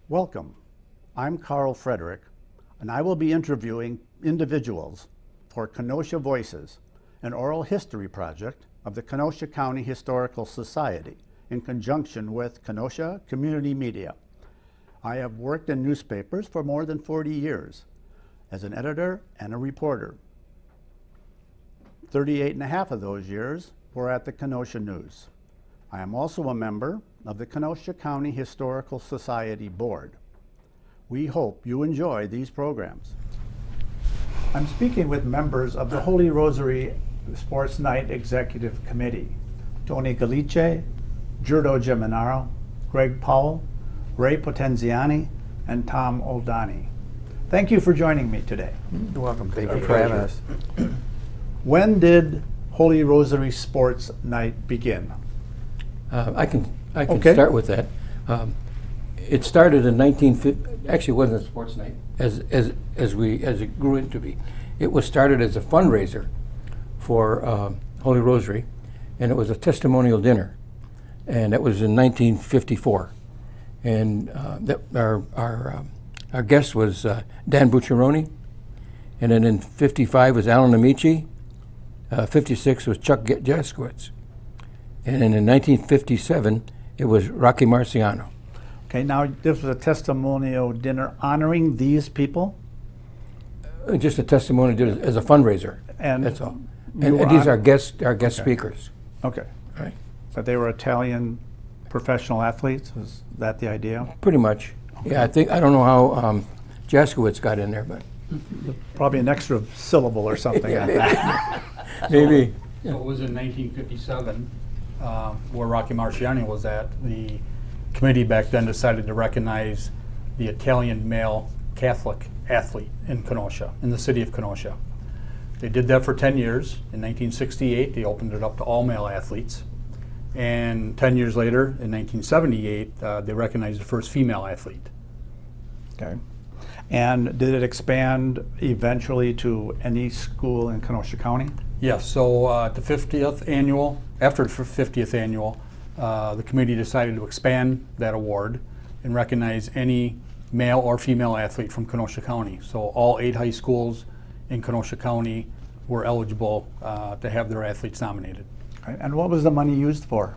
Welcome. I'm Carl Frederick, and I will be interviewing individuals for Kenosha Voices, an oral history project of the Kenosha County Historical Society in conjunction with Kenosha Community Media. I have worked in newspapers for more than 40 years as an editor and a reporter. 38 and a half of those years were at the Kenosha News. I am also a member of the Kenosha County Historical Society Board. We hope you enjoy these programs. I'm speaking with members of the Holy Rosary Sports Night Executive Committee: Tony Galice, Gerdo Geminaro, Greg Powell, Ray Potenziani, and Tom Oldani. Thank you for joining me today. You're welcome. Thank you for having us. When did Holy Rosary Sports Night begin? I can Okay. start with that. It started in 1950. Actually, it wasn't a sports night as it grew into be. It was started as a fundraiser for Holy Rosary, and it was a testimonial dinner, and that was in 1954. And our guest was Dan Bucciaroni, and then in 55 was Alan Amici. 56 was Chuck Jaskowitz. And then in 1957, it was Rocky Marciano. Okay, now this was a testimonial dinner honoring these people? Just a testimony did as a fundraiser. And that's all. you And these hon- are guest speakers. Okay, Right. but they were Italian professional athletes? Was that the idea? Pretty much. Yeah, I don't know how Jaskowitz got in there, but Probably an extra syllable or something like that. maybe. So it was in 1957, where Rocky Marciano was at. The committee back then decided to recognize the Italian male Catholic athlete in Kenosha, in the city of Kenosha. They did that for 10 years. In 1968, they opened it up to all male athletes. And 10 years later, in 1978, they recognized the first female athlete. Okay. And did it expand eventually to any school in Kenosha County? Yes, so at the 50th annual, after the 50th annual, the committee decided to expand that award and recognize any male or female athlete from Kenosha County. So all 8 high schools in Kenosha County were eligible to have their athletes nominated. Right. And what was the money used for?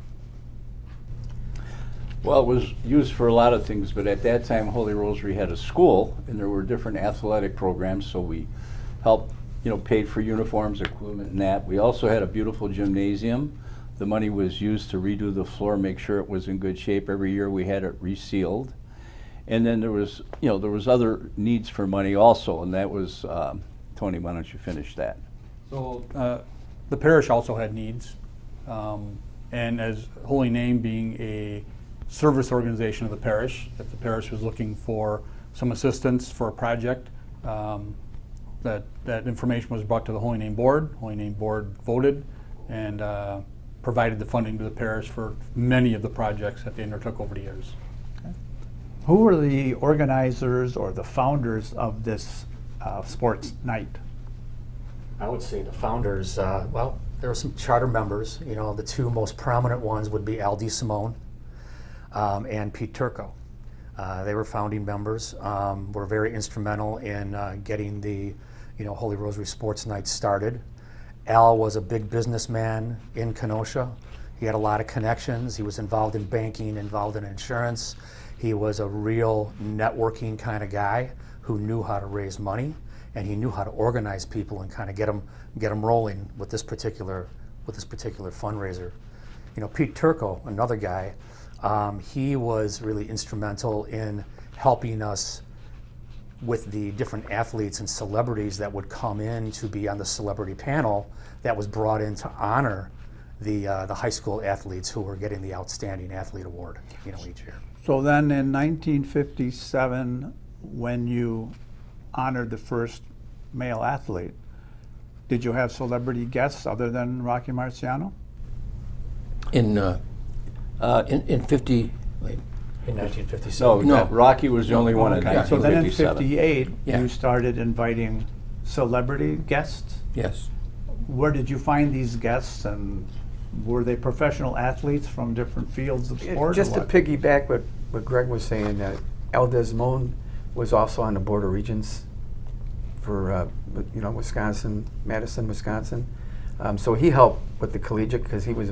Well, it was used for a lot of things, but at that time, Holy Rosary had a school, and there were different athletic programs, so we helped, paid for uniforms, equipment, and that. We also had a beautiful gymnasium. The money was used to redo the floor, make sure it was in good shape. Every year we had it resealed. And then there was, there was other needs for money also, and that was, Tony, why don't you finish that? So the parish also had needs, and as Holy Name being a service organization of the parish, if the parish was looking for some assistance for a project, that information was brought to the Holy Name Board. Holy Name Board voted and provided the funding to the parish for many of the projects that they undertook over the years. Who were the organizers or the founders of this sports night? I would say the founders, well, there were some charter members. The two most prominent ones would be Al DeSimone and Pete Turco. They were founding members, were very instrumental in getting the Holy Rosary Sports Night started. Al was a big businessman in Kenosha. He had a lot of connections. He was involved in banking, involved in insurance. He was a real networking kind of guy who knew how to raise money, and he knew how to organize people and kind of get them rolling with this particular fundraiser. Pete Turco, another guy, he was really instrumental in helping us with the different athletes and celebrities that would come in to be on the celebrity panel that was brought in to honor the high school athletes who were getting the Outstanding Athlete Award, each year. So then in 1957, when you honored the first male athlete, did you have celebrity guests other than Rocky Marciano? In 50. Wait. In 1957. No, Rocky was the only one in Okay, so then in 1957. 58, Yeah. you started inviting celebrity guests. Yes. Where did you find these guests, and were they professional athletes from different fields of sport? Just or to what? piggyback what Greg was saying, that Al Desmond was also on the Board of Regents for Wisconsin, Madison, Wisconsin. So he helped with the collegiate because he was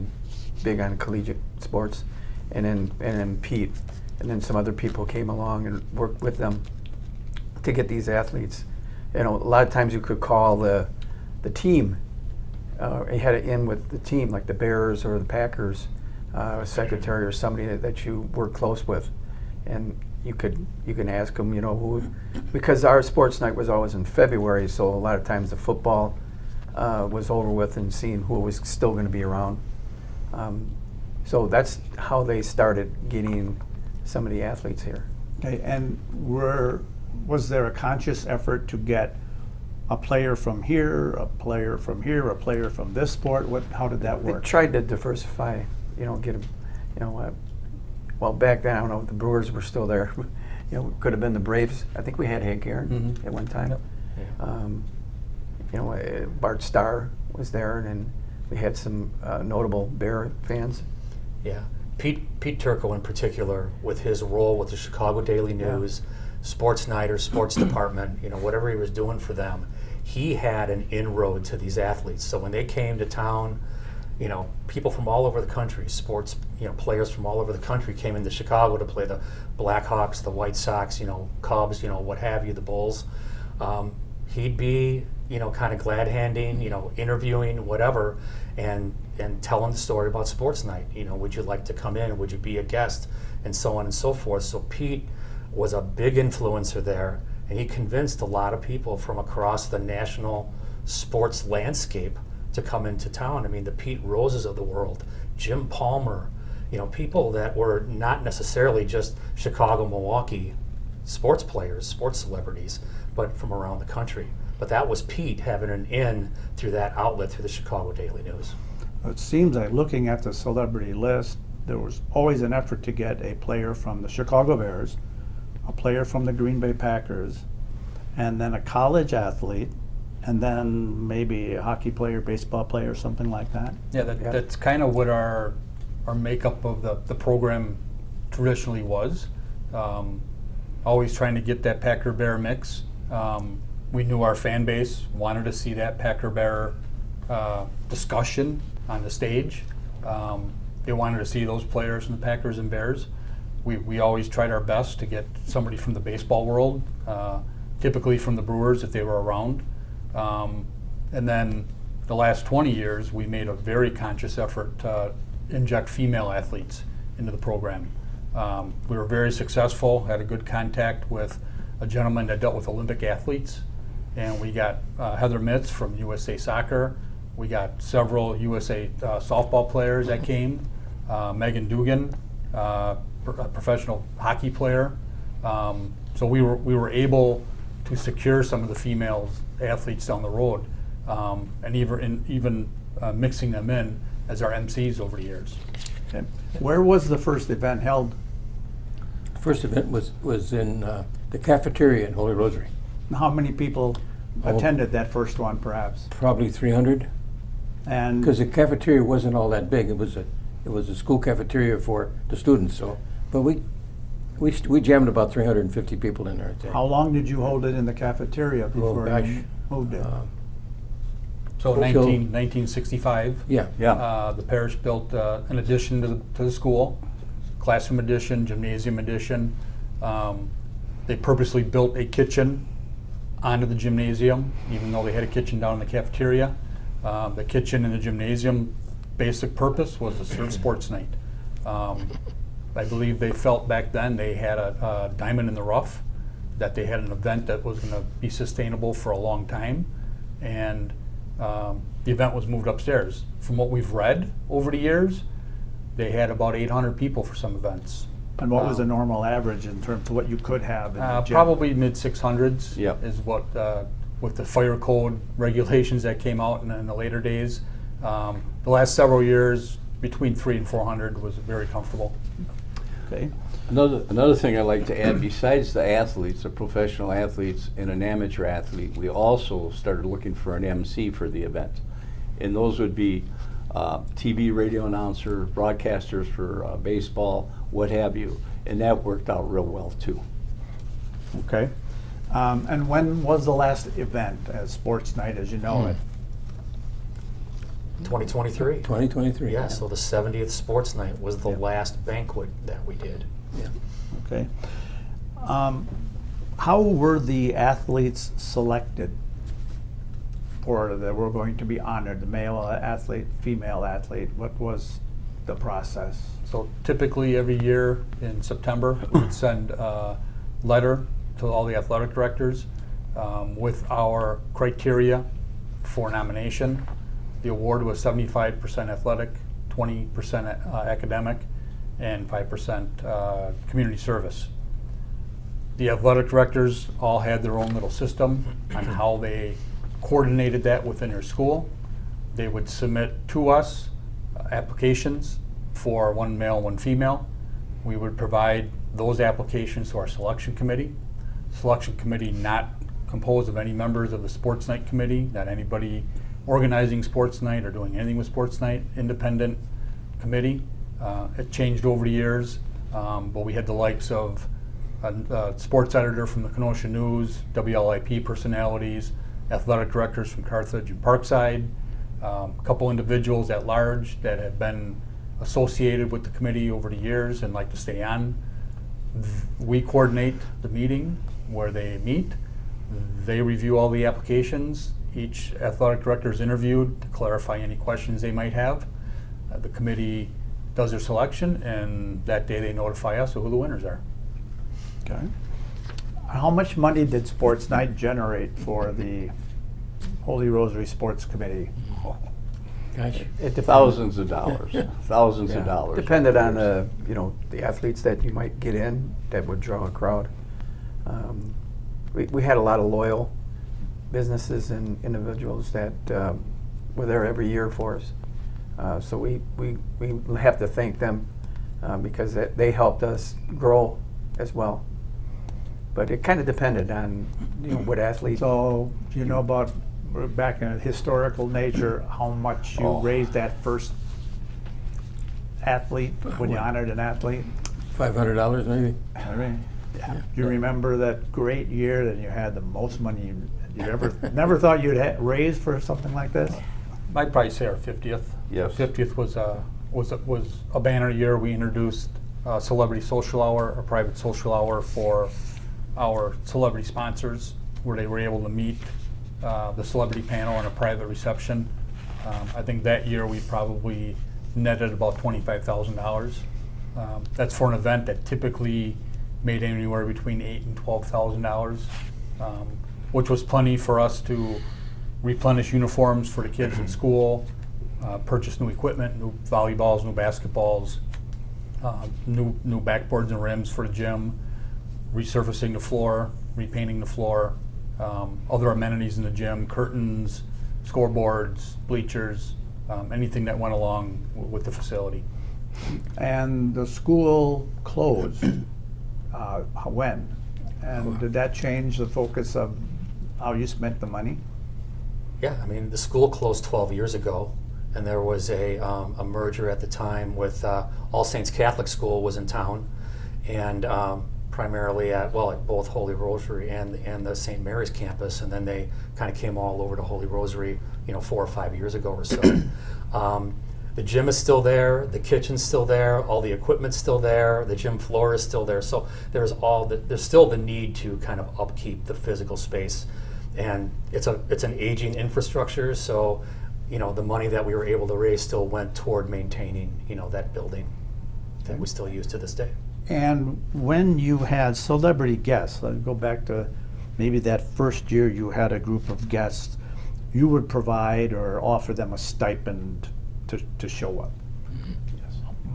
big on collegiate sports, and then Pete, and then some other people came along and worked with them to get these athletes. A lot of times you could call the team. You had it in with the team, like the Bears or the Packers, a secretary or somebody that you work close with, and you can ask them, who, because our sports night was always in February, so a lot of times the football was over with and seeing who was still going to be around. So that's how they started getting some of the athletes here. Okay, and was there a conscious effort to get a player from here, a player from here, a player from this sport? How did that They work? tried to diversify, get a, well, back then, I don't know if the Brewers were still there. Could have been the Braves. I think we had Hank Aaron at one time. Yep. Bart Starr was there, and we had some notable Bear fans. Yeah, Pete Turco in particular, with his role with the Chicago Daily News, Sports Night or Sports Department, whatever he was doing for them, he had an inroad to these athletes. So when they came to town, people from all over the country, sports, players from all over the country came into Chicago to play the Blackhawks, the White Sox, Cubs, what have you, the Bulls. He'd be, kind of glad-handing, interviewing, whatever, and telling the story about Sports Night. Would you like to come in? Would you be a guest? And so on and so forth. So Pete was a big influencer there, and he convinced a lot of people from across the national sports landscape to come into town. I mean, the Pete Roses of the world, Jim Palmer, people that were not necessarily just Chicago, Milwaukee sports players, sports celebrities, but from around the country. But that was Pete having an in through that outlet, through the Chicago Daily News. It seems like looking at the celebrity list, there was always an effort to get a player from the Chicago Bears, a player from the Green Bay Packers, and then a college athlete, and then maybe a hockey player, baseball player, something like that. Yeah, that's kind of what our makeup of the program traditionally was. Always trying to get that Packer Bear mix. We knew our fan base wanted to see that Packer Bear discussion on the stage. They wanted to see those players from the Packers and Bears. We always tried our best to get somebody from the baseball world, typically from the Brewers if they were around. And then the last 20 years, we made a very conscious effort to inject female athletes into the program. We were very successful, had a good contact with a gentleman that dealt with Olympic athletes, and we got Heather Mitz from USA Soccer. We got several USA softball players that came, Megan Dugan, a professional hockey player. So we were able to secure some of the female athletes down the road, and even mixing them in as our MCs over the years. Okay. Where was the first event held? The first event was in the cafeteria in Holy Rosary. How many people attended that first one, perhaps? Probably 300, And because the cafeteria wasn't all that big. It was a school cafeteria for the students. So, but we jammed about 350 people in there. I think. how long did you hold it in the cafeteria before gosh. you moved it? So Until- 1965, Yeah. the parish built an addition to the school, classroom addition, gymnasium addition. They purposely built a kitchen onto the gymnasium, even though they had a kitchen down in the cafeteria. The kitchen in the gymnasium, basic purpose was to serve sports night. I believe they felt back then they had a diamond in the rough, that they had an event that was going to be sustainable for a long time, and the event was moved upstairs. From what we've read over the years, they had about 800 people for some events. And what was the normal average in terms of what you could have in the gym? Probably mid 600s Yep. is what, with the fire code regulations that came out in the later days. The last several years, between 300 and 400 was very comfortable. Okay. Another thing I'd like to add, besides the athletes, the professional athletes and an amateur athlete, we also started looking for an MC for the event. And those would be TV, radio announcers, broadcasters for baseball, what have you. And that worked out real well too. Okay. And when was the last event as sports night as you know it? 2023. 2023. Yeah, so the 70th sports night was the last banquet that we did. Yeah. Okay. How were the athletes selected for that were going to be honored? The male athlete, female athlete. What was the process? So typically every year in September, we'd send a letter to all the athletic directors with our criteria for nomination. The award was 75% athletic, 20% academic, and 5% community service. The athletic directors all had their own little system on how they coordinated that within their school. They would submit to us applications for one male, one female. We would provide those applications to our selection committee. Selection committee not composed of any members of the sports night committee, not anybody organizing sports night or doing anything with sports night, independent committee. It changed over the years, but we had the likes of a sports editor from the Kenosha News, WLIP personalities, athletic directors from Carthage and Parkside, a couple individuals at large that have been associated with the committee over the years and like to stay on. We coordinate the meeting where they meet. They review all the applications. Each athletic director is interviewed to clarify any questions they might have. The committee does their selection, and that day they notify us of who the winners are. Okay. How much money did sports night generate for the Holy Rosary Sports Committee? Gosh. It depended. Thousands of dollars, thousands Yeah. of dollars. Depended on the, the athletes that you might get in that would draw a crowd. We had a lot of loyal businesses and individuals that were there every year for us. So we have to thank them because they helped us grow as well. But it kind of depended on what athlete. So, do you know about, back in a historical nature, how much you raised that first athlete when you honored an athlete? $500 maybe. I mean, do you remember that great year that you had the most money you ever never thought you'd raise for something like this? I'd probably say our 50th. Yes. 50th was a banner year. We introduced Celebrity Social Hour, a private social hour for our celebrity sponsors, where they were able to meet the celebrity panel in a private reception. I think that year we probably netted about $25,000. That's for an event that typically made anywhere between $8,000 and $12,000, which was plenty for us to replenish uniforms for the kids in school, purchase new equipment, new volleyballs, new basketballs, new backboards and rims for the gym, resurfacing the floor, repainting the floor, other amenities in the gym, curtains, scoreboards, bleachers, anything that went along with the facility. And the school closed when? And did that change the focus of how you spent the money? Yeah, I mean, the school closed 12 years ago, and there was a merger at the time with All Saints Catholic School was in town, and primarily at both Holy Rosary and the St. Mary's campus, and then they kind of came all over to Holy Rosary, 4 or 5 years ago or so. The gym is still there, the kitchen's still there, all the equipment's still there, the gym floor is still there. So there's still the need to kind of upkeep the physical space, and it's an aging infrastructure. So, the money that we were able to raise still went toward maintaining, that building that we still use to this day. And when you had celebrity guests, let's go back to maybe that first year you had a group of guests, you would provide or offer them a stipend to show up.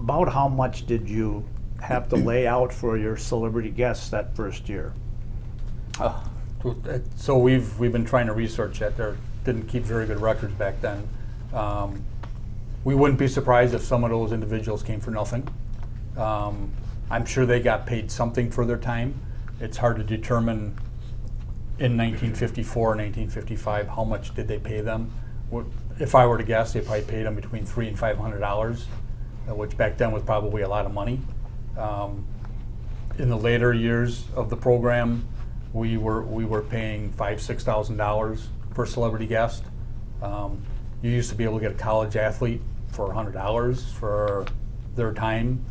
About how much did you have to lay out for your celebrity guests that first year? So we've been trying to research that. There didn't keep very good records back then. We wouldn't be surprised if some of those individuals came for nothing. I'm sure they got paid something for their time. It's hard to determine in 1954 and 1955 how much did they pay them. If I were to guess, they probably paid them between $300 and $500, which back then was probably a lot of money. In the later years of the program, we were paying $5,000-$6,000 per celebrity guest. You used to be able to get a college athlete for $100 for their time.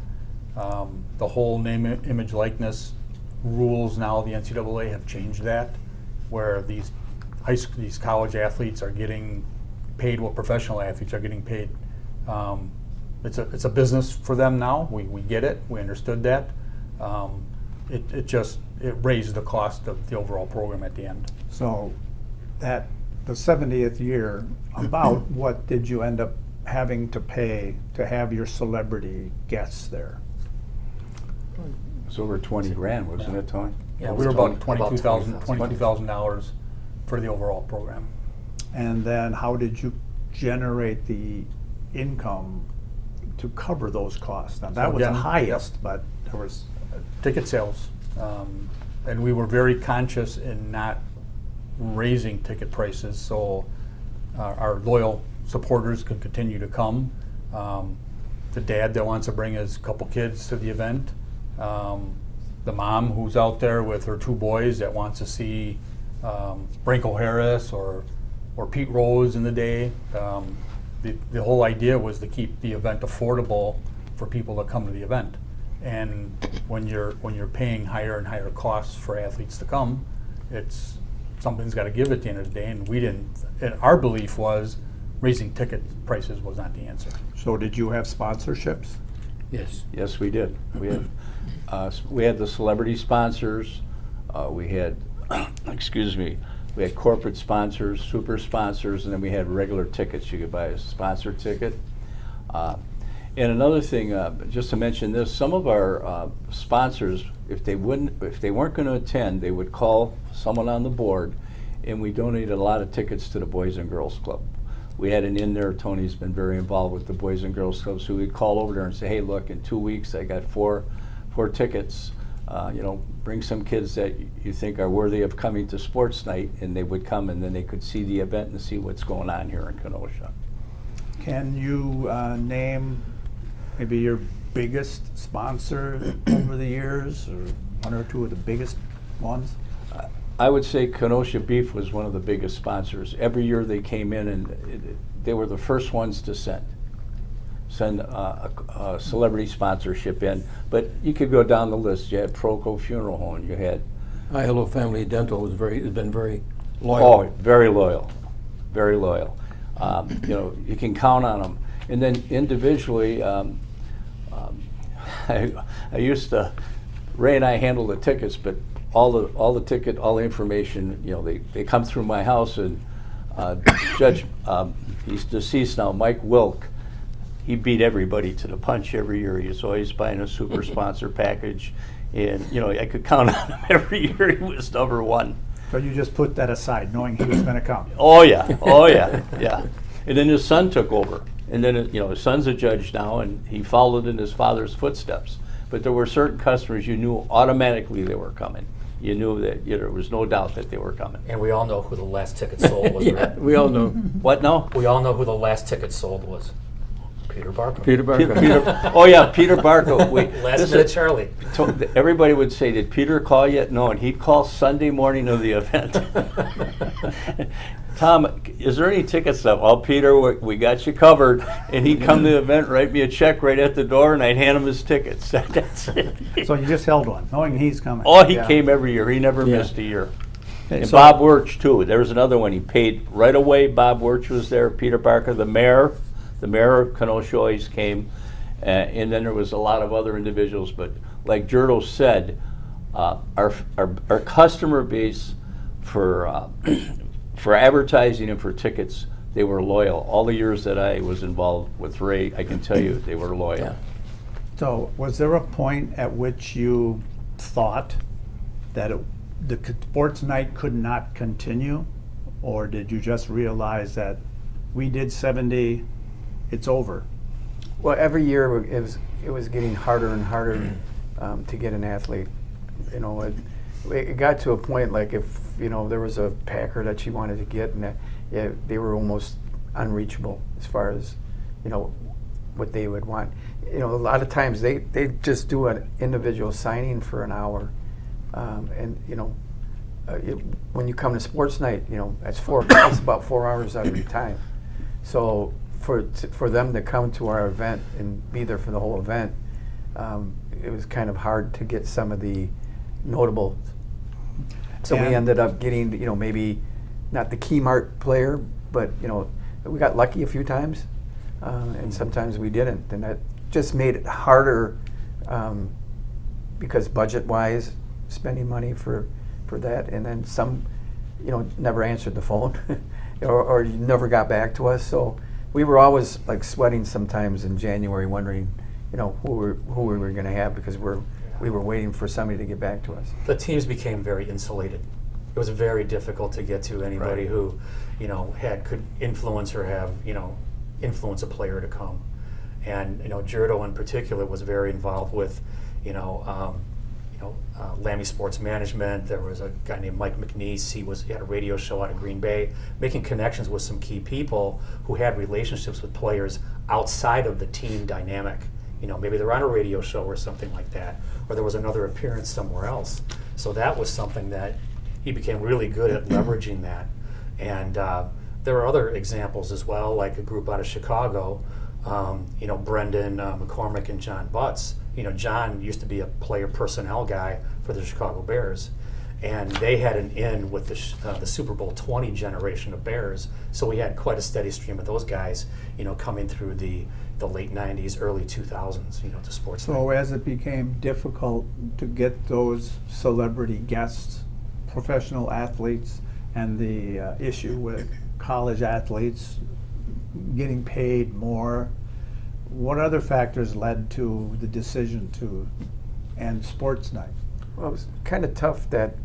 The whole name, image, likeness rules now, the NCAA have changed that, where these college athletes are getting paid what professional athletes are getting paid. It's a business for them now. We get it. We understood that. It raised the cost of the overall program at the end. So at the 70th year, about what did you end up having to pay to have your celebrity guests there? It was over 20 grand, wasn't it, Tony? Yeah, it we was were about $22,000. $22,000 for the overall program. And then how did you generate the income to cover those costs? Now, that was the again, highest, but there was, Ticket sales. And we were very conscious in not raising ticket prices, so our loyal supporters could continue to come. The dad that wants to bring his couple kids to the event, the mom who's out there with her 2 boys that wants to see Branko Harris or Pete Rose in the day. The whole idea was to keep the event affordable for people to come to the event. And when you're paying higher and higher costs for athletes to come, something's got to give at the end of the day. And we didn't. And our belief was raising ticket prices was not the answer. so did you have sponsorships? Yes. Yes, we did. We had the celebrity sponsors. We had, excuse me, we had corporate sponsors, super sponsors, and then we had regular tickets. You could buy a sponsor ticket. And another thing, just to mention this, some of our sponsors, if they weren't going to attend, they would call someone on the board, and we donated a lot of tickets to the Boys and Girls Club. We had an in there. Tony's been very involved with the Boys and Girls Club, so we'd call over there and say, hey, look, in 2 weeks I got four tickets. Bring some kids that you think are worthy of coming to sports night, and they would come, and then they could see the event and see what's going on here in Kenosha. Can you name maybe your biggest sponsor over the years, or 1 or 2 of the biggest ones? I would say Kenosha Beef was one of the biggest sponsors. Every year they came in, and they were the first ones to send a celebrity sponsorship in. But you could go down the list. You had Proco Funeral Home. You had Hello Family Dental has been very loyal. Oh, very loyal, very loyal. You can count on them. And then individually, I used to, Ray and I handled the tickets, but all the information, they come through my house, and Judge, he's deceased now, Mike Wilk, he beat everybody to the punch every year. He was always buying a super sponsor package, and I could count on him every year. He was number 1. So you just put that aside, knowing he was going to come? Oh yeah, yeah. And then his son took over, and then his son's a judge now, and he followed in his father's footsteps. But there were certain customers you knew automatically they were coming. You knew that there was no doubt that they were coming. And we all know who the last ticket sold was. Yeah, we all know. What now? We all know who the last ticket sold was. Peter Barker. Peter Barker. Oh yeah, Peter Barker. Last minute Charlie. Everybody would say, "Did Peter call yet?" No, and he'd call Sunday morning of the event. Tom, is there any tickets left? Well, Peter, we got you covered. And he'd come to the event, write me a check right at the door, and I'd hand him his tickets. That's it. So you just held one, knowing he's coming? Oh, he Yeah. came every year. He never Yeah. missed a year. Okay, And so- Bob Wirch, too. There was another one. He paid right away. Bob Wirch was there. Peter Barker, the mayor of Kenosha always came. And then there was a lot of other individuals. But like Gerdo said, our customer base for advertising and for tickets, they were loyal. All the years that I was involved with Ray, I can tell you they were loyal. Yeah. So was there a point at which you thought that the sports night could not continue? Or did you just realize that we did 70, it's over? Well, every year it was getting harder and harder to get an athlete. It got to a point like if there was a Packer that she wanted to get, and they were almost unreachable as far as what they would want. A lot of times they just do an individual signing for an hour, and when you come to sports night, that's about 4 hours out of your time. So for them to come to our event and be there for the whole event, it was kind of hard to get some of the notable. So we ended up getting, maybe not the Kmart player, but we got lucky a few times, and sometimes we didn't, and that just made it harder because budget-wise, spending money for that, and then some, never answered the phone, or never got back to us. So we were always like sweating sometimes in January, wondering, who we were going to have, because we were waiting for somebody to get back to us. The teams became very insulated. It was very difficult to get to anybody who, could influence or have, influence a player to come. And Gerdo in particular was very involved with, Lammy Sports Management. There was a guy named Mike McNeese. He had a radio show out of Green Bay, making connections with some key people who had relationships with players outside of the team dynamic. Maybe they're on a radio show or something like that, or there was another appearance somewhere else. So that was something that he became really good at leveraging that. And there are other examples as well, like a group out of Chicago, Brendan McCormick and John Butts. John used to be a player personnel guy for the Chicago Bears, and they had an in with the Super Bowl 20 generation of Bears. So we had quite a steady stream of those guys, coming through the late 90s, early 2000s, to sports. So as it became difficult to get those celebrity guests, professional athletes, and the issue with college athletes getting paid more, what other factors led to the decision to end sports night? Well, it was kind of tough that,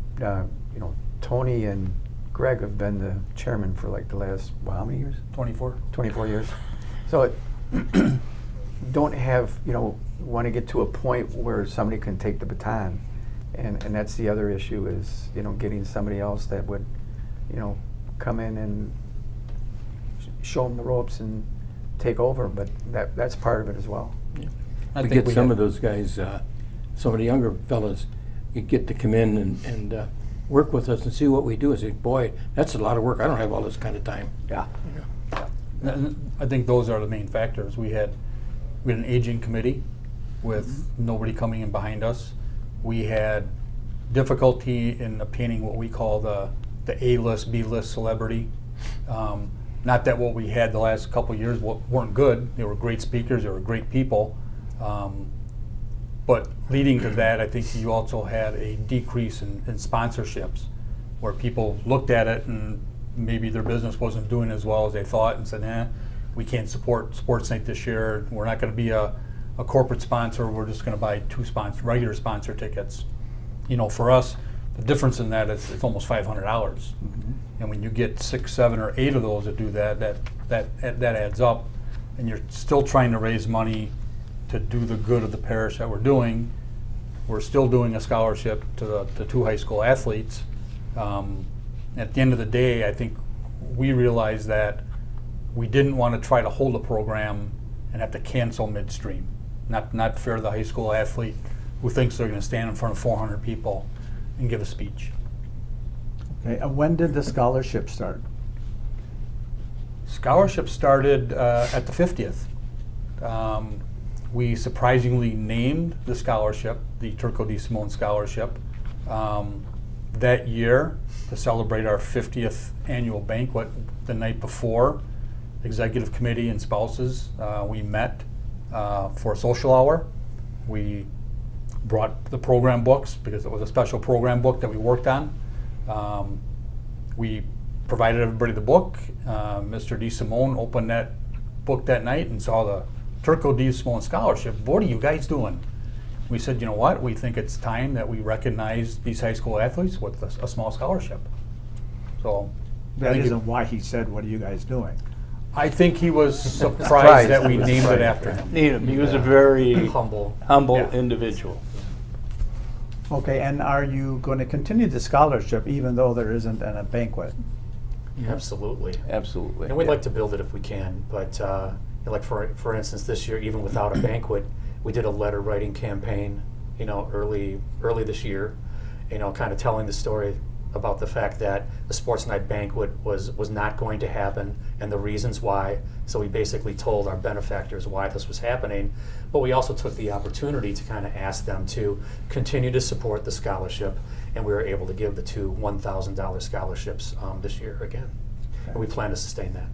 Tony and Greg have been the chairman for like the last, how many years? 24. 24 years. So don't have, want to get to a point where somebody can take the baton. And that's the other issue is, getting somebody else that would, come in and show them the ropes and take over. But that's part of it as well. Yeah. I We think get some of those guys, some of the younger fellas, you get to come in and work with us and see what we do. I say, boy, that's a lot of work. I don't have all this kind of time. Yeah. And I think those are the main factors. We had an aging committee with nobody coming in behind us. We had difficulty in obtaining what we call the A-list, B-list celebrity. Not that what we had the last couple of years weren't good. They were great speakers. They were great people. But leading to that, I think you also had a decrease in sponsorships, where people looked at it and maybe their business wasn't doing as well as they thought and said, we can't support Sports Night this year. We're not going to be a corporate sponsor. We're just going to buy regular sponsor tickets. For us, the difference in that is it's almost $500. Mm-hmm. And when you get 6, 7, or 8 of those that do that adds up. And you're still trying to raise money to do the good of the parish that we're doing. We're still doing a scholarship to the 2 high school athletes. At the end of the day, I think we realized that we didn't want to try to hold a program and have to cancel midstream. Not fair to the high school athlete who thinks they're going to stand in front of 400 people and give a speech. Okay, and when did the scholarship start? Scholarship started at the 50th. We surprisingly named the scholarship the Turco Di Simone Scholarship that year to celebrate our 50th annual banquet. The night before, executive committee and spouses, we met for a social hour. We brought the program books because it was a special program book that we worked on. We provided everybody the book. Mr. Di Simone opened that book that night and saw the Turco Di Simone Scholarship. What are you guys doing? We said, you know what? We think it's time that we recognize these high school athletes with a small scholarship. So That isn't why he said, "What are you guys doing?" I think he was surprised that we named it after him. He was a very Humble. Yeah. individual. Okay, and are you going to continue the scholarship even though there isn't a banquet? Absolutely. Absolutely. And we'd like to build it if we can, but like for instance, this year, even without a banquet, we did a letter writing campaign, early this year, kind of telling the story about the fact that the sports night banquet was not going to happen and the reasons why. So we basically told our benefactors why this was happening, but we also took the opportunity to kind of ask them to continue to support the scholarship, and we were able to give the two $1,000 scholarships this year again. And we plan to sustain that.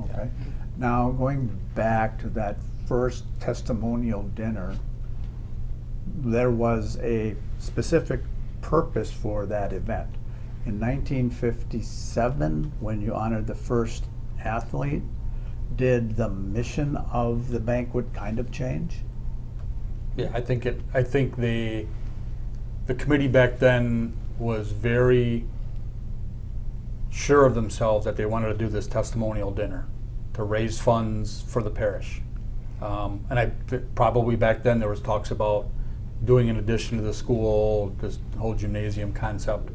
Okay. Now, going back to that first testimonial dinner, there was a specific purpose for that event. In 1957, when you honored the first athlete, did the mission of the banquet kind of change? Yeah, I think the committee back then was very sure of themselves that they wanted to do this testimonial dinner to raise funds for the parish. Probably back then there was talks about doing an addition to the school, this whole gymnasium concept.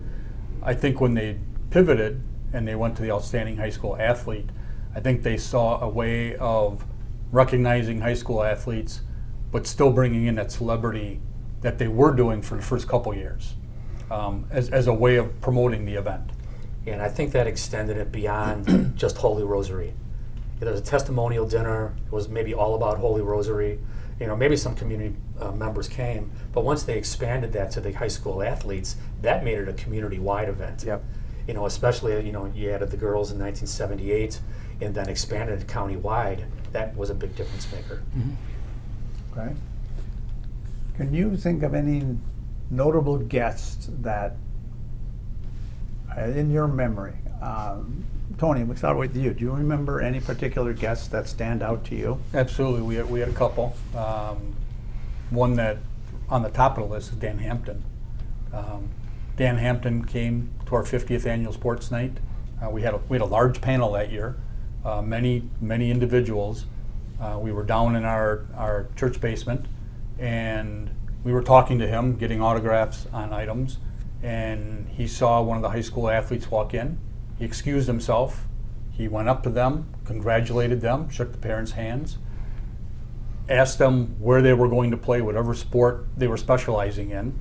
I think when they pivoted and they went to the outstanding high school athlete, I think they saw a way of recognizing high school athletes, but still bringing in that celebrity that they were doing for the first couple years, as a way of promoting the event. And I think that extended it beyond just Holy Rosary. There was a testimonial dinner. It was maybe all about Holy Rosary. Maybe some community members came, but once they expanded that to the high school athletes, that made it a community-wide event. Yep. Especially, you added the girls in 1978 and then expanded it county-wide. That was a big difference maker. Okay. Can you think of any notable guests that, in your memory, Tony, we'll start with you. Do you remember any particular guests that stand out to you? Absolutely, we had a couple. One that on the top of the list is Dan Hampton. Dan Hampton came to our 50th annual sports night. We had a large panel that year, many individuals. We were down in our church basement, and we were talking to him, getting autographs on items, and he saw one of the high school athletes walk in. He excused himself. He went up to them, congratulated them, shook the parents' hands, asked them where they were going to play, whatever sport they were specializing in,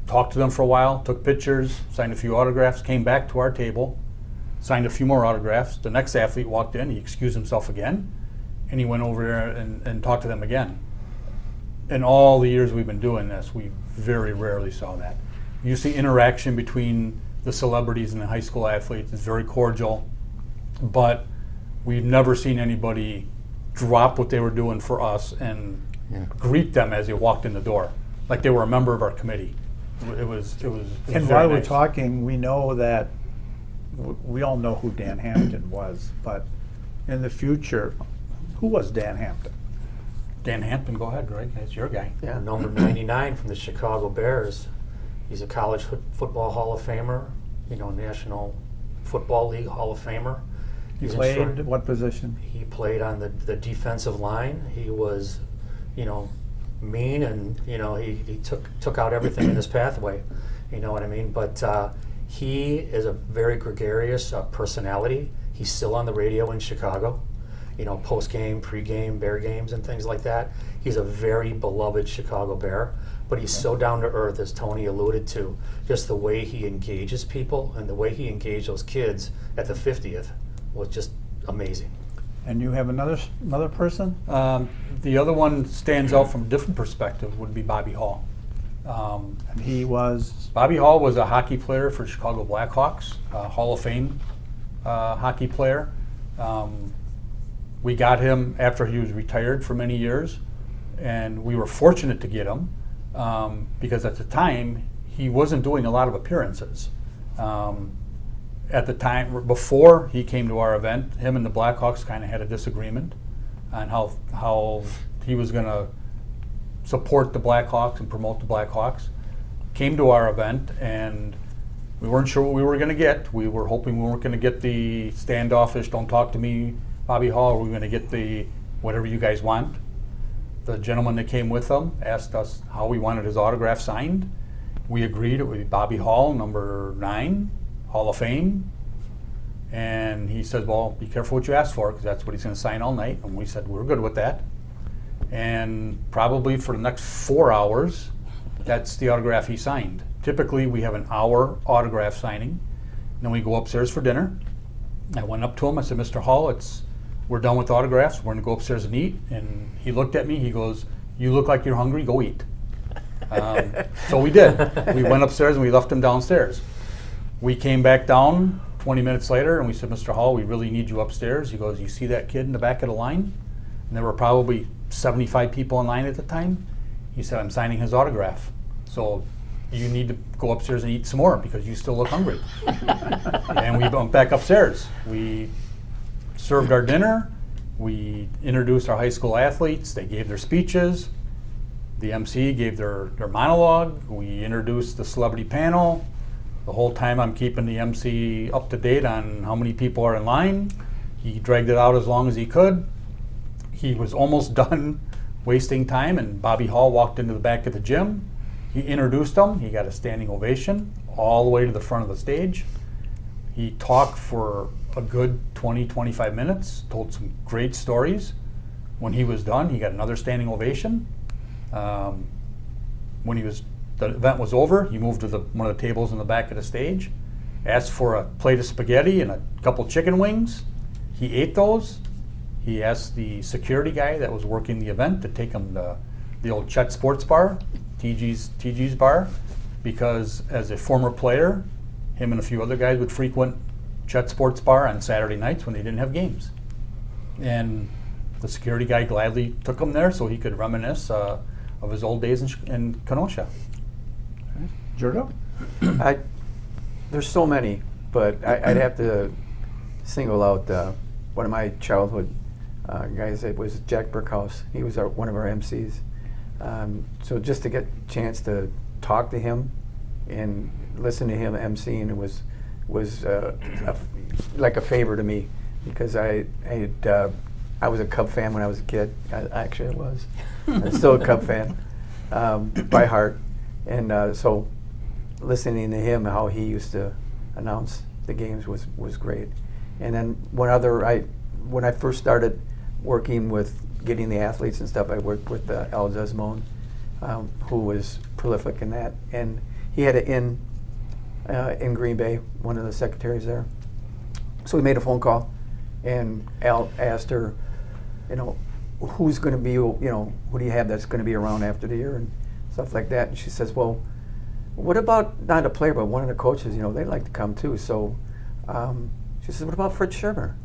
talked to them for a while, took pictures, signed a few autographs, came back to our table, signed a few more autographs. The next athlete walked in, he excused himself again, and he went over there and talked to them again. In all the years we've been doing this, we very rarely saw that. You see interaction between the celebrities and the high school athletes. It's very cordial, but we've never seen anybody drop what they were doing for us and greet them as they walked in the door, like they were a member of our committee. It was And very while we're nice. talking, we know that, we all know who Dan Hampton was, but in the future, who was Dan Hampton? Dan Hampton, go ahead, Greg. That's your guy. Yeah. Number 99 from the Chicago Bears. He's a college football Hall of Famer, National Football League Hall of Famer. He He's played ensuring- what position? He played on the defensive line. He was, mean, and he took out everything in his pathway. You know what I mean? But he is a very gregarious personality. He's still on the radio in Chicago. Post-game, pre-game, Bear games, and things like that. He's a very beloved Chicago Bear, but he's so down to earth, as Tony alluded to. Just the way he engages people and the way he engaged those kids at the 50th was just amazing. And you have another person? The other one stands out from a different perspective would be Bobby Hall. And he was, Bobby Hall was a hockey player for Chicago Blackhawks, Hall of Fame hockey player. We got him after he was retired for many years, and we were fortunate to get him because at the time he wasn't doing a lot of appearances. At the time, before he came to our event, him and the Blackhawks kind of had a disagreement on how he was going to support the Blackhawks and promote the Blackhawks. Came to our event, and we weren't sure what we were going to get. We were hoping we weren't going to get the standoffish, don't talk to me, Bobby Hall. We were going to get the whatever you guys want. The gentleman that came with him asked us how we wanted his autograph signed. We agreed it would be Bobby Hall, number 9, Hall of Fame. And he said, well, be careful what you ask for, because that's what he's going to sign all night. And we said, we're good with that. And probably for the next 4 hours, that's the autograph he signed. typically we have an hour autograph signing. Then we go upstairs for dinner. I went up to him. I said, Mr. Hall, we're done with autographs. We're going to go upstairs and eat. And he looked at me. He goes, "You look like you're hungry. Go eat." So we did. We went upstairs and we left him downstairs. We came back down 20 minutes later and we said, "Mr. Hall, we really need you upstairs." He goes, "You see that kid in the back of the line?" And there were probably 75 people in line at the time. He said, "I'm signing his autograph. So you need to go upstairs and eat some more because you still look hungry." And we went back upstairs. We served our dinner. We introduced our high school athletes. They gave their speeches. The MC gave their monologue. We introduced the celebrity panel. The whole time I'm keeping the MC up to date on how many people are in line. He dragged it out as long as he could. He was almost done wasting time, and Bobby Hall walked into the back of the gym. He introduced him. He got a standing ovation all the way to the front of the stage. He talked for a good 20, 25 minutes, told some great stories. When he was done, he got another standing ovation. When the event was over, he moved to one of the tables in the back of the stage, asked for a plate of spaghetti and a couple chicken wings. He ate those. He asked the security guy that was working the event to take him to the old Chet Sports Bar, TG's bar, because as a former player, him and a few other guys would frequent Chet Sports Bar on Saturday nights when they didn't have games. And the security guy gladly took him there so he could reminisce of his old days in Kenosha. Jurdo? There's so many, but I'd have to single out one of my childhood guys. It was Jack Brickhouse. He was one of our MCs. So just to get a chance to talk to him and listen to him MCing was like a favor to me, because I was a Cub fan when I was a kid. I was. I'm still a Cub fan by heart, and so listening to him, how he used to announce the games was great. And then when I first started working with getting the athletes and stuff, I worked with Al Desmond, who was prolific in that, and he had an inn in Green Bay, one of the secretaries there. So we made a phone call, and Al asked her, who's going to be, who do you have that's going to be around after the year and stuff like that. And she says, well, what about not a player, but one of the coaches? They'd like to come too. So she says, what about Fritz Shermer?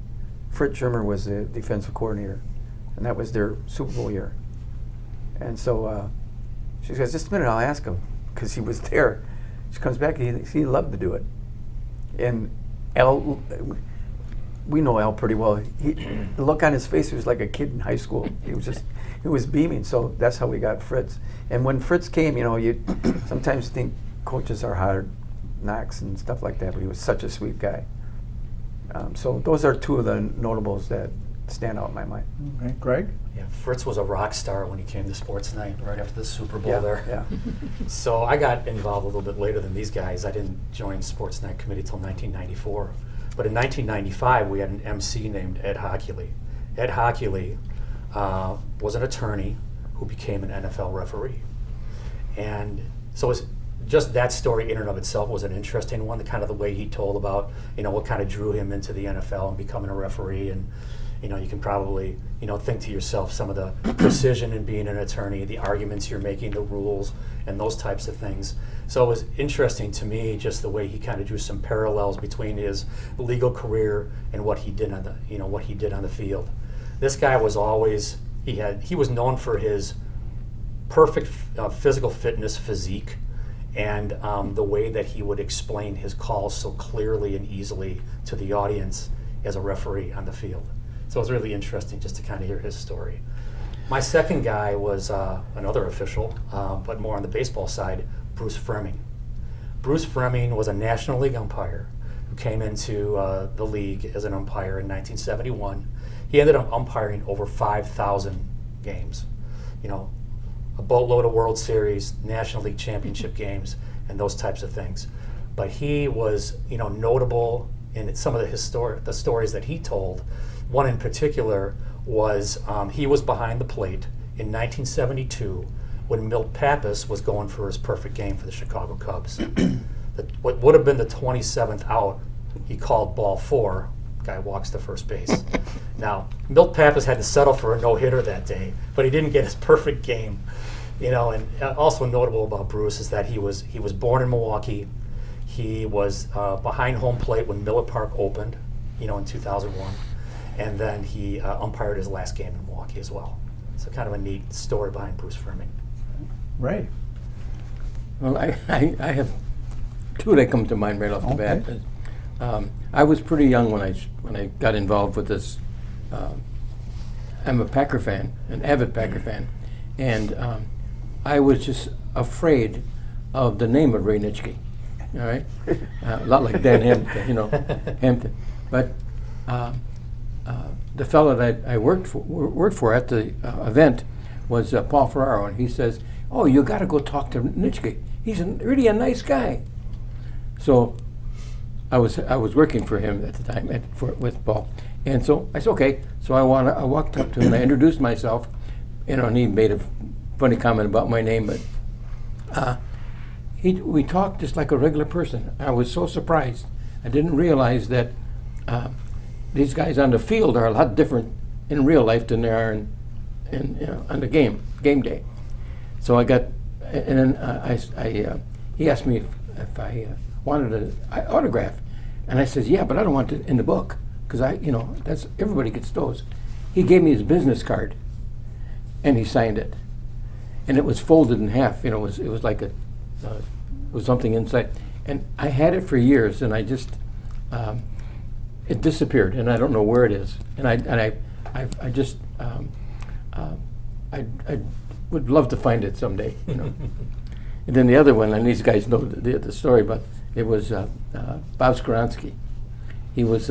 Fritz Shermer was the defensive coordinator, and that was their Super Bowl year. And so she says, just a minute, I'll ask him, because he was there. She comes back, he loved to do it. And Al, we know Al pretty well. The look on his face, he was like a kid in high school. He was beaming. So that's how we got Fritz. And when Fritz came, you sometimes think coaches are hard knocks and stuff like that, but he was such a sweet guy. So those are two of the notables that stand out in my mind. Okay, Greg? Yeah, Fritz was a rock star when he came to Sports Night right after the Super Bowl there. Yeah. So I got involved a little bit later than these guys. I didn't join Sports Night Committee till 1994. But in 1995, we had an MC named Ed Hockley. Ed Hockley was an attorney who became an NFL referee. And so it's just that story in and of itself was an interesting one, the kind of the way he told about, what kind of drew him into the NFL and becoming a referee. And, you can probably, think to yourself some of the precision in being an attorney, the arguments you're making, the rules, and those types of things. So it was interesting to me just the way he kind of drew some parallels between his legal career and what he did on the field. This guy was always, he was known for his perfect physical fitness physique, and the way that he would explain his calls so clearly and easily to the audience as a referee on the field. So it was really interesting just to kind of hear his story. My second guy was another official, but more on the baseball side, Bruce Fremming. Bruce Fremming was a National League umpire who came into the league as an umpire in 1971. He ended up umpiring over 5,000 games. A boatload of World Series, National League championship games, and those types of things. But he was, notable in some of the stories that he told. One in particular was he was behind the plate in 1972 when Milt Pappas was going for his perfect game for the Chicago Cubs. What would have been the 27th out, he called ball 4. Guy walks to first base. Now, Milt Pappas had to settle for a no-hitter that day, but he didn't get his perfect game. You know, and also notable about Bruce is that he was born in Milwaukee. He was behind home plate when Miller Park opened, you know, in 2001, and then he umpired his last game in Milwaukee as well. So kind of a neat story behind Bruce Furman. Ray. Well, I have two that come to mind right off the bat. I was pretty young when I got involved with this. I'm a Packer fan, an avid Packer fan, and I was just afraid of the name of Ray Nitschke. All right, a lot like Dan Hampton, you know, Hampton. But the fellow that I worked for at the event was Paul Ferraro, and he says, "Oh, you got to go talk to Nitschke. He's really a nice guy." So I was working for him at the time with Paul, and so I said, "Okay." So I walked up to him and I introduced myself, you know, and he made a funny comment about my name, but we talked just like a regular person. I was so surprised. I didn't realize that these guys on the field are a lot different in real life than they are in you know, on the game day. So I got, and then he asked me if I wanted an autograph, and I said, "Yeah, but I don't want it in the book because that's everybody gets those." He gave me his business card, and he signed it, and it was folded in half. You know, it was like it was something inside, and I had it for years, and I just it disappeared, and I don't know where it is, and I would love to find it someday, you know. And then the other one, and these guys know the story, but it was Bob Skoronsky. He was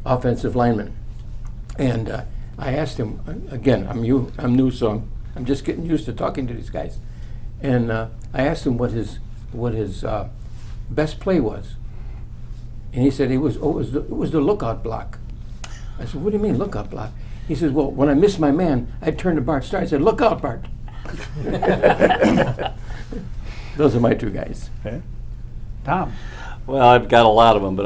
offensive lineman, and I asked him again. I'm new, so I'm just getting used to talking to these guys. And I asked him what his best play was, and he said it was the lookout block. I said, "What do you mean lookout block?" He says, "Well, when I missed my man, I'd turn to Bart Starr. I said, 'Look out, Bart.'" Those are my two guys. Okay. Tom. Well, I've got a lot of them, but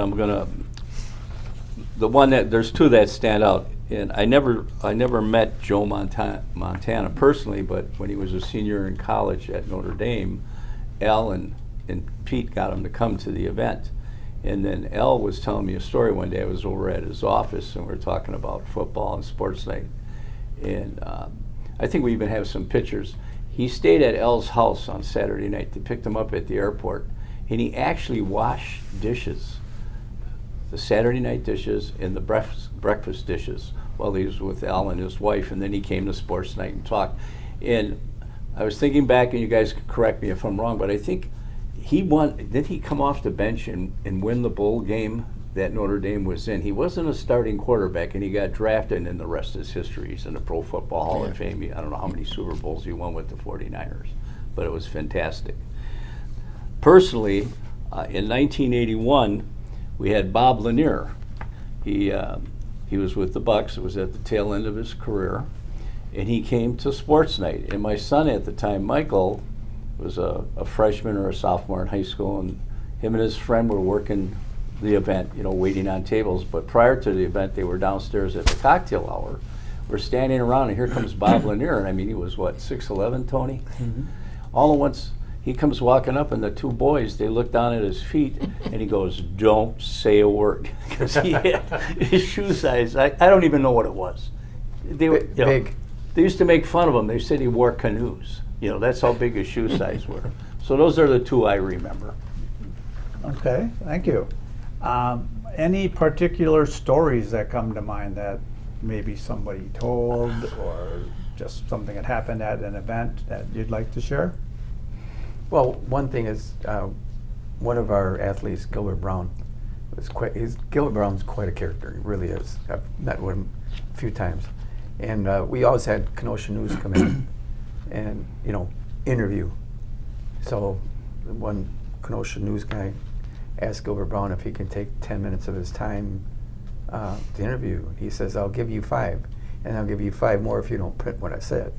there's two that stand out. And I never met Joe Montana personally, but when he was a senior in college at Notre Dame, Al and Pete got him to come to the event. And then Al was telling me a story one day. I was over at his office, and we were talking about football and sports night. And I think we even have some pictures. He stayed at Al's house on Saturday night. They picked him up at the airport, and he actually washed dishes, the Saturday night dishes and the breakfast dishes, while he was with Al and his wife, and then he came to sports night and talked. And I was thinking back, and you guys can correct me if I'm wrong, but I think did he come off the bench and win the bowl game that Notre Dame was in? He wasn't a starting quarterback, and he got drafted, and the rest is history. He's in the Pro Football Hall of Fame. I don't know how many Super Bowls he won with the 49ers, but it was fantastic. Personally, in 1981, we had Bob Lanier. He was with the Bucks. It was at the tail end of his career, and he came to sports night. And my son at the time, Michael, was a freshman or a sophomore in high school, and him and his friend were working the event, you know, waiting on tables. But prior to the event, they were downstairs at the cocktail hour. We're standing around, and here comes Bob Lanier, and I mean, he was what, 6'11", Tony? Mm-hmm. All at once, he comes walking up, and the two boys, they look down at his feet, and he goes, "Don't say a word," because he had his shoe size. I don't even know what it was. They were big. They used to make fun of him. They said he wore canoes. You know, that's how big his shoe size were. So those are the two I remember. Okay, thank you. Any particular stories that come to mind that maybe somebody told, or just something that happened at an event that you'd like to share? Well, one thing is, one of our athletes, Gilbert Brown, Gilbert Brown's quite a character. He really is. I've met with him a few times, and we always had Kenosha News come in and interview. So one Kenosha News guy asked Gilbert Brown if he can take 10 minutes of his time to interview. He says, "I'll give you 5." and I'll give you 5 more if you don't print what I said.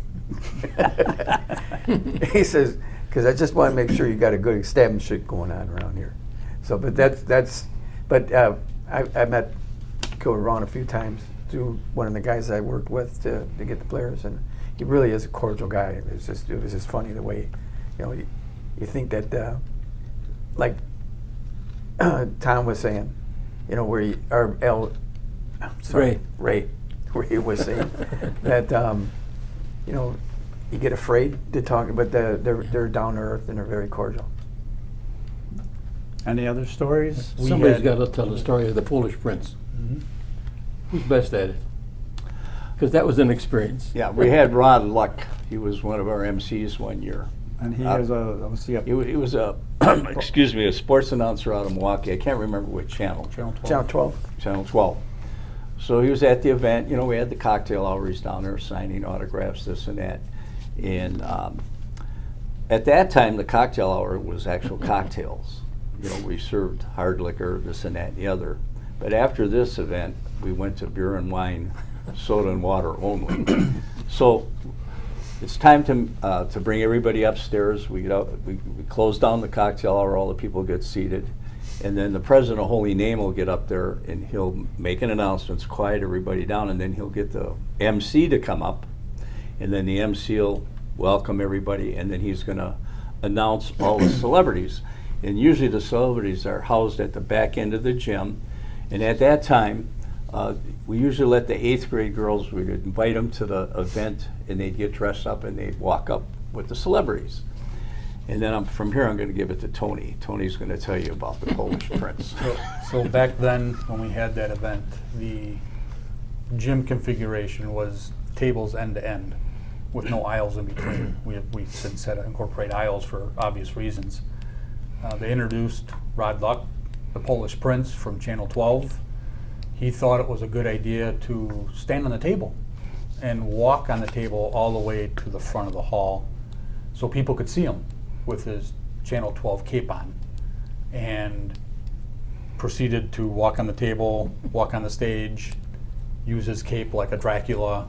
He says, because I just want to make sure you got a good establishment going on around here. So, but I met Ron a few times through one of the guys I worked with to get the players, and he really is a cordial guy. It was just funny the way, you think that, like Tom was saying, where Ray, where he was saying that, you get afraid to talk, but they're down to earth and they're very cordial. Any other stories? Somebody's got to tell the story of the Polish prince. Who's best at it? Because that was an experience. Yeah, we had Rod Luck. He was one of our MCs one year. And he was He was a, excuse me, a sports announcer out of Milwaukee. I can't remember which channel. Channel 12. Channel 12. Channel 12. So he was at the event. We had the cocktail hours down there, signing autographs, this and that. And at that time, the cocktail hour was actual cocktails. We served hard liquor, this and that and the other. But after this event, we went to beer and wine, soda and water only. So it's time to bring everybody upstairs. We close down the cocktail hour, all the people get seated. And then the president of Holy Name will get up there and he'll make an announcement, quiet everybody down, and then he'll get the MC to come up. And then the MC will welcome everybody, and then he's going to announce all the celebrities. And usually the celebrities are housed at the back end of the gym. And at that time, we usually let the 8th grade girls, we'd invite them to the event, and they'd get dressed up and they'd walk up with the celebrities. And then from here, I'm going to give it to Tony. Tony's going to tell you about the Polish prince. So back then, when we had that event, the gym configuration was tables end to end with no aisles in between. We've since had to incorporate aisles for obvious reasons. They introduced Rod Luck, the Polish prince from Channel 12. He thought it was a good idea to stand on the table and walk on the table all the way to the front of the hall so people could see him with his Channel 12 cape on, and proceeded to walk on the table, walk on the stage, use his cape like a Dracula,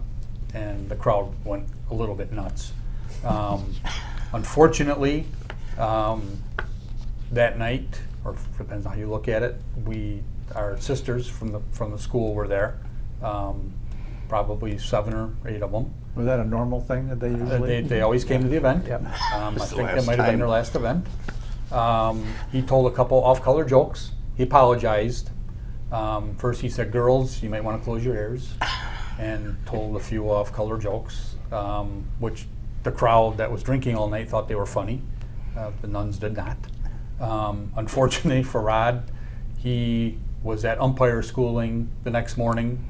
and the crowd went a little bit nuts. Unfortunately, that night, or depends on how you look at it, our sisters from the school were there, probably 7 or 8 of them. Was that a normal thing that they usually? They always came to the event. Yep. I think that might have been their last event. He told a couple off-color jokes. He apologized. First he said, "Girls, you might want to close your ears," and told a few off-color jokes, which the crowd that was drinking all night thought they were funny. The nuns did not. Unfortunately for Rod, he was at umpire schooling the next morning.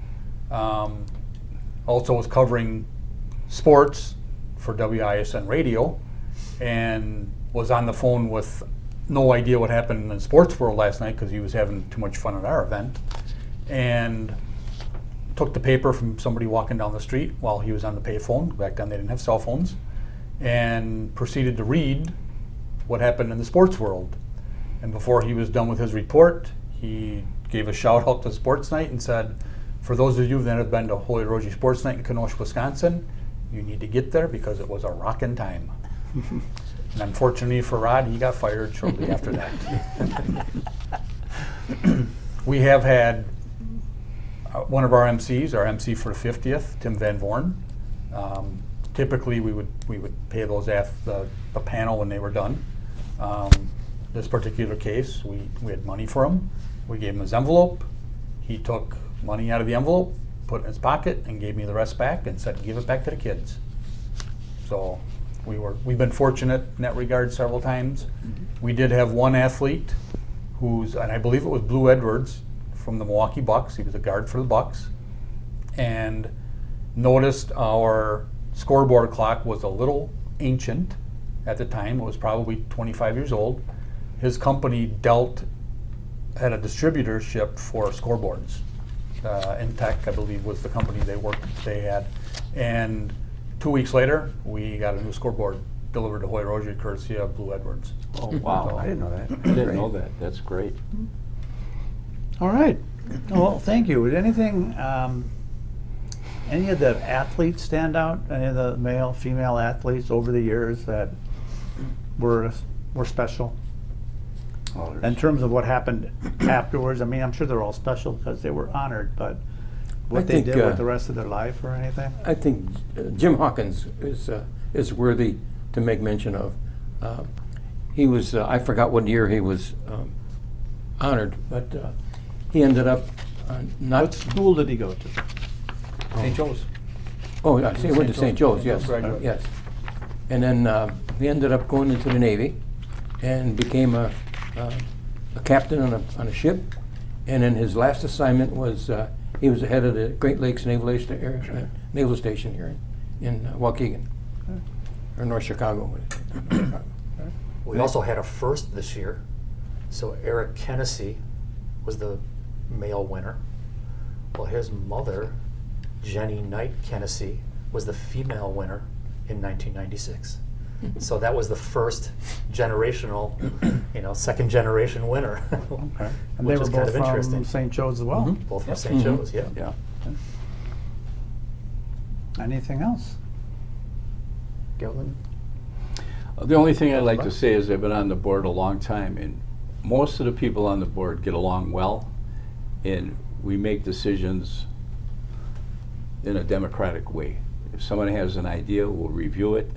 Also was covering sports for WISN radio, and was on the phone with no idea what happened in the sports world last night because he was having too much fun at our event, and took the paper from somebody walking down the street while he was on the payphone. Back then they didn't have cell phones, and proceeded to read what happened in the sports world. And before he was done with his report, he gave a shout out to Sports Night and said, "For those of you that have been to Holy Rosary Sports Night in Kenosha, Wisconsin, you need to get there because it was a rockin' time." And unfortunately for Rod, he got fired shortly after that. We have had one of our MCs, our MC for the 50th, Tim Van Vorn. Typically, we would pay those the panel when they were done. This particular case, we had money for him. We gave him his envelope. He took money out of the envelope, put it in his pocket, and gave me the rest back and said, "Give it back to the kids." So we've been fortunate in that regard several times. We did have one athlete and I believe it was Blue Edwards from the Milwaukee Bucks. He was a guard for the Bucks, and noticed our scoreboard clock was a little ancient at the time. It was probably 25 years old. His company had a distributorship for scoreboards. Intech, I believe, was the company they had. And 2 weeks later, we got a new scoreboard delivered to Holy Rosary courtesy of Blue Edwards. Oh, wow. I didn't know that. I didn't know that. That's great. All right. Well, thank you. Would anything, Any of the athletes stand out? Any of the male, female athletes over the years that were special? Oh, In terms of what happened afterwards, I mean, I'm sure they're all special because they were honored, but what they think, did with the rest of their life or anything? I think Jim Hawkins is worthy to make mention of. He was, I forgot what year he was honored, but he ended up not. What school did he go to? St. Joe's. Oh, I see, he went to St. St. Joe's, Joe's yes, graduate. yes. And then he ended up going into the Navy and became a captain on a ship. And then his last assignment was, he was the head of the Great Lakes Naval Station here in Waukegan, or North Chicago. We also had a first this year. So Eric Kenosha was the male winner. Well, his mother, Jenny Knight Kenosha, was the female winner in 1996. So that was the first generational, second generation winner. Okay. And Which they is were kind both of interesting. from St. Joe's as well? Mhm. Both from St. Joe's, yeah. Yeah. Anything else? Gilden? The only thing I'd like to say is I've been on the board a long time, and most of the people on the board get along well, and we make decisions in a democratic way. If someone has an idea, we'll review it,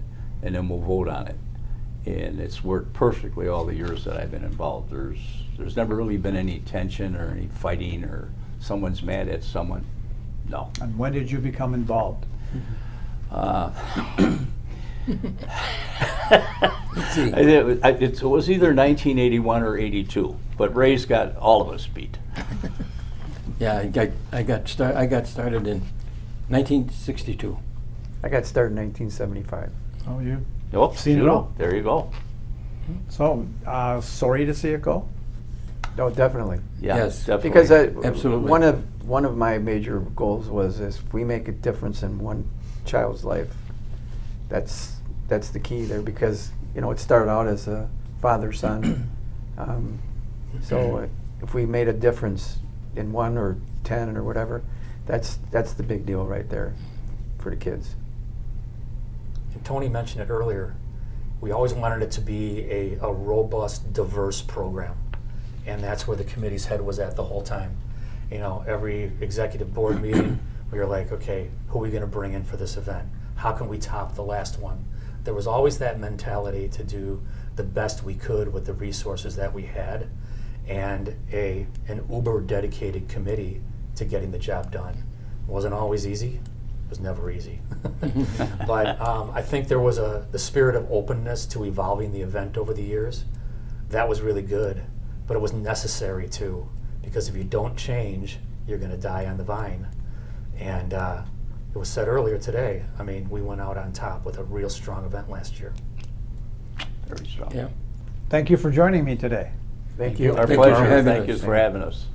and then we'll vote on it. And it's worked perfectly all the years that I've been involved. There's never really been any tension or any fighting or someone's mad at someone. No. And when did you become involved? see. It was either 1981 or 82, but Ray's got all of us beat. Yeah, I got started in 1962. I got started in 1975. Oh, you. Nope, Seen it all. There you go. So, sorry to see it go? Oh, definitely. Yeah, Yes. definitely. Because Absolutely. one of my major goals was if we make a difference in one child's life, that's the key there, because it started out as a father-son. So if we made a difference in 1 or 10 or whatever, that's the big deal right there for the kids. And Tony mentioned it earlier. We always wanted it to be a robust, diverse program. And that's where the committee's head was at the whole time. Every executive board meeting, we were like, okay, who are we going to bring in for this event? How can we top the last one? There was always that mentality to do the best we could with the resources that we had, and an uber dedicated committee to getting the job done. It wasn't always easy. It was never easy. But I think there was the spirit of openness to evolving the event over the years. That was really good, but it was necessary too, because if you don't change, you're going to die on the vine. And it was said earlier today, I mean, we went out on top with a real strong event last year. Very strong. Yeah. Thank you for joining me today. Thank you. Our Thank you for pleasure. having Thank us. you for having us.